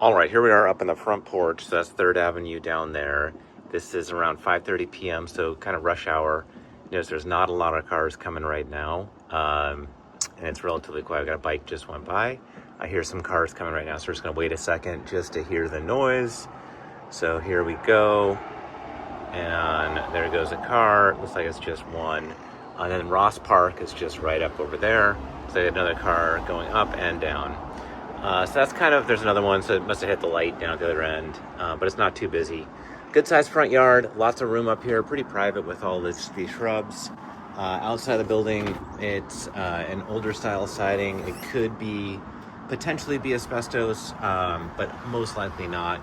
All right, here we are up in the front porch. So that's 3rd Avenue down there. This is around 5:30 p.m., so kind of rush hour. Notice there's not a lot of cars coming right now, and it's relatively quiet. I got a bike just went by. I hear some cars coming right now, so we're just gonna wait a second just to hear the noise. So here we go, and there goes a car. Looks like it's just one. And then Ross Park is just right up over there. So another car going up and down. So that's kind of, there's another one, so it must have hit the light down at the other end, but it's not too busy. Good sized front yard, lots of room up here, pretty private with all these shrubs. Outside the building, it's an older style siding. It could be, potentially be asbestos, but most likely not.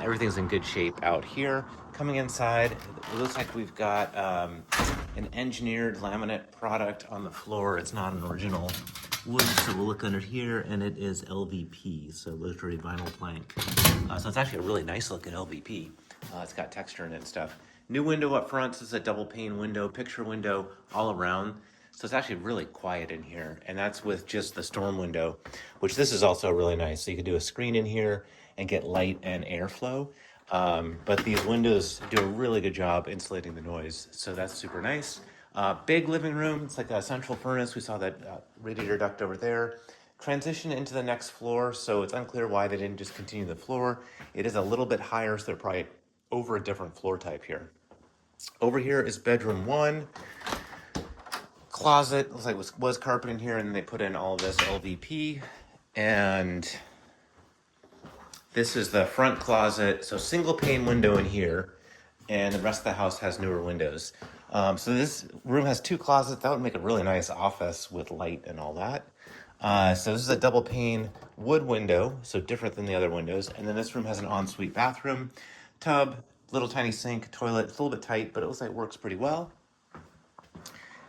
Everything's in good shape out here. Coming inside, it looks like we've got an engineered laminate product on the floor. It's not an original wood, so we'll look under here, and it is LVP, so literally vinyl plank. So it's actually a really nice looking LVP. It's got texture in it and stuff. New window up front. This is a double pane window, picture window all around. So it's actually really quiet in here, and that's with just the storm window, which this is also really nice. So you can do a screen in here and get light and airflow. But these windows do a really good job insulating the noise, so that's super nice. Big living room. It's like a central furnace. We saw that radiator duct over there. Transition into the next floor, so it's unclear why they didn't just continue the floor. It is a little bit higher, so they're probably over a different floor type here. Over here is bedroom 1. Closet, looks like was carpet in here, and they put in all of this LVP. And this is the front closet, so single pane window in here, and the rest of the house has newer windows. So this room has 2 closets. That would make a really nice office with light and all that. So this is a double pane wood window, so different than the other windows. And then this room has an ensuite bathroom, tub, little tiny sink, toilet. It's a little bit tight, but it looks like it works pretty well.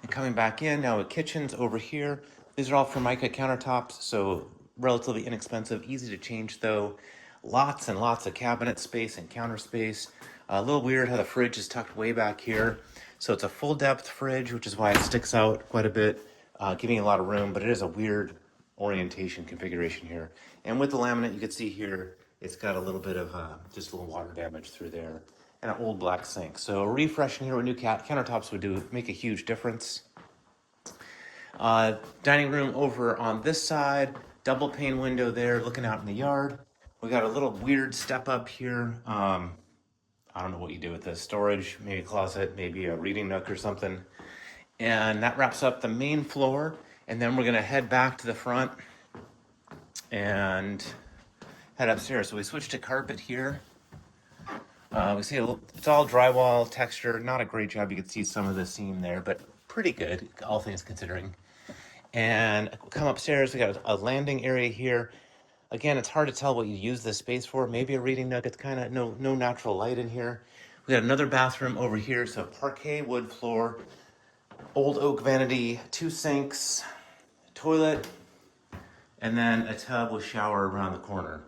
And coming back in, now a kitchen's over here. These are all Formica countertops, so relatively inexpensive, easy to change though. Lots and lots of cabinet space and counter space. A little weird how the fridge is tucked way back here. So it's a full depth fridge, which is why it sticks out quite a bit, giving a lot of room, but it is a weird orientation configuration here. And with the laminate, you can see here, it's got a little bit of just a little water damage through there, and an old black sink. So a refresh in here with new countertops would make a huge difference. Dining room over on this side, double pane window there, looking out in the yard. We got a little weird step up here. I don't know what you do with this. Storage, maybe a closet, maybe a reading nook or something. And that wraps up the main floor. And then we're gonna head back to the front and head upstairs. So we switched to carpet here. We see it's all drywall texture. Not a great job. You can see some of the seam there, but pretty good, all things considering. And come upstairs, we got a landing area here. Again, it's hard to tell what you use this space for. Maybe a reading nook. It's kind of no natural light in here. We got another bathroom over here. So parquet wood floor, old oak vanity, 2 sinks, toilet, and then a tub with shower around the corner.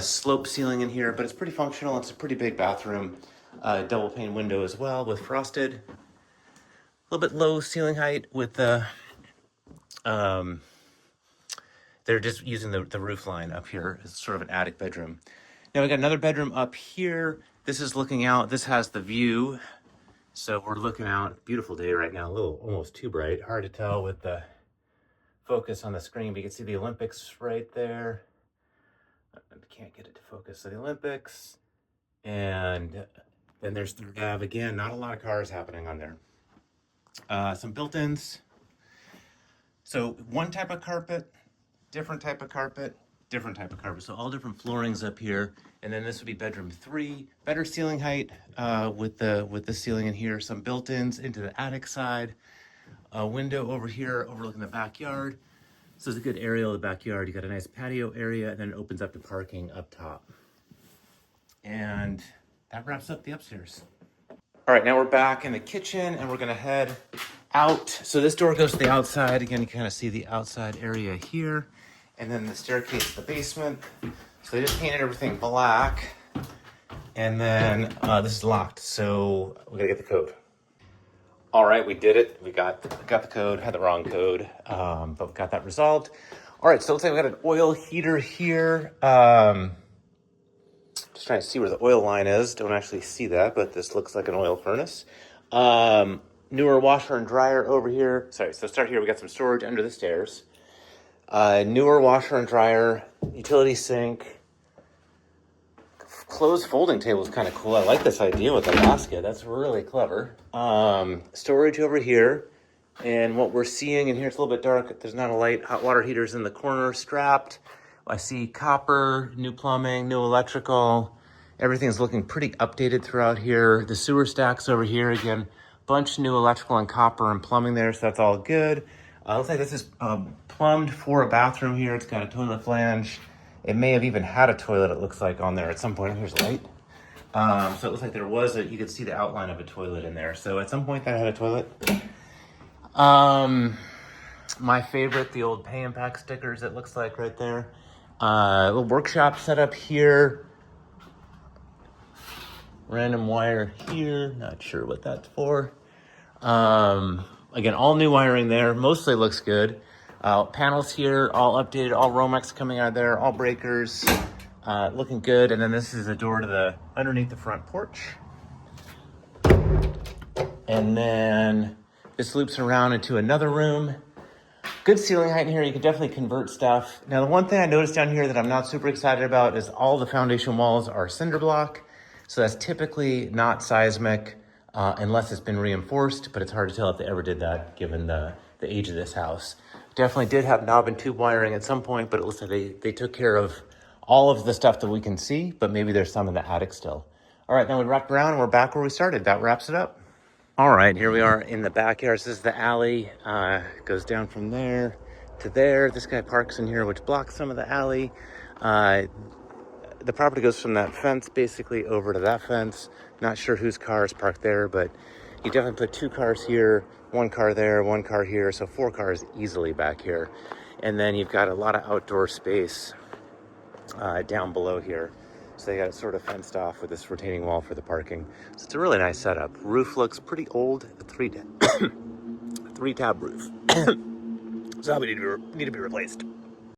Slope ceiling in here, but it's pretty functional. It's a pretty big bathroom. Double pane window as well with frosted. A little bit low ceiling height with the they're just using the roof line up here as sort of an attic bedroom. Now we got another bedroom up here. This is looking out. This has the view. So we're looking out. Beautiful day right now. A little almost too bright. Hard to tell with the focus on the screen, but you can see the Olympics right there. I can't get it to focus. So the Olympics. And then there's 3rd Ave again. Not a lot of cars happening on there. Some built-ins. So one type of carpet, different type of carpet, different type of carpet. So all different floorings up here. And then this would be bedroom 3. Better ceiling height with the ceiling in here. Some built-ins into the attic side. A window over here overlooking the backyard. So it's a good area of the backyard. You got a nice patio area, and then it opens up to parking up top. And that wraps up the upstairs. All right, now we're back in the kitchen, and we're gonna head out. So this door goes to the outside. Again, you kind of see the outside area here. And then the staircase to the basement. So they just painted everything black. And then this is locked, so we gotta get the code. All right, we did it. We got the code, had the wrong code, but we got that resolved. All right, so it looks like we got an oil heater here. Just trying to see where the oil line is. Don't actually see that, but this looks like an oil furnace. Newer washer and dryer over here. Sorry, so start here. We got some storage under the stairs. Newer washer and dryer, utility sink. Closed folding table is kind of cool. I like this idea with the basket. That's really clever. Storage over here. And what we're seeing in here, it's a little bit dark. There's not a light. Hot water heaters in the corner strapped. I see copper, new plumbing, new electrical. Everything's looking pretty updated throughout here. The sewer stacks over here. Again, bunch of new electrical and copper and plumbing there, so that's all good. Looks like this is plumbed for a bathroom here. It's got a toilet flange. It may have even had a toilet, it looks like, on there at some point. Here's a light. So it looks like there was you could see the outline of a toilet in there. So at some point that had a toilet. My favorite, the old Pay and Pack stickers, it looks like right there. Little workshop set up here. Random wire here, not sure what that's for. Again, all new wiring there, mostly looks good. Panels here, all updated, all Romex coming out of there, all breakers, looking good. And then this is a door to underneath the front porch. And then this loops around into another room. Good ceiling height in here. You can definitely convert stuff. Now, the one thing I noticed down here that I'm not super excited about is all the foundation walls are cinder block. So that's typically not seismic unless it's been reinforced, but it's hard to tell if they ever did that given the age of this house. Definitely did have knob and tube wiring at some point, but it looks like they took care of all of the stuff that we can see, but maybe there's some in the attic still. All right, now we wrapped around and we're back where we started. That wraps it up. All right, here we are in the backyard. This is the alley. Goes down from there to there. This guy parks in here, which blocks some of the alley. The property goes from that fence basically over to that fence. Not sure whose car is parked there, but you definitely put 2 cars here, 1 car there, 1 car here. So 4 cars easily back here. And then you've got a lot of outdoor space down below here. So they got it sort of fenced off with this retaining wall for the parking. So it's a really nice setup. Roof looks pretty old, a 3-tab roof. So that would need to be replaced.